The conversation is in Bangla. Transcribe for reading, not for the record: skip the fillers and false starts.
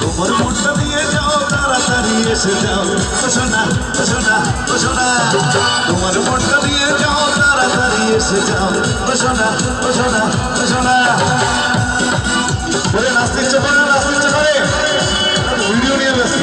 তোমার মনটা দিয়ে যাও তাড়াতাড়ি এসে যাও সোনা সোনা সোনা তোমার মনটা দিয়ে যাও তাড়াতাড়ি এসে যাও সোনা সোনা সোনা বলে নাচতে ইচ্ছে করে নাচতে ইচ্ছে করে ভিডিও নিয়ে ব্যস্ত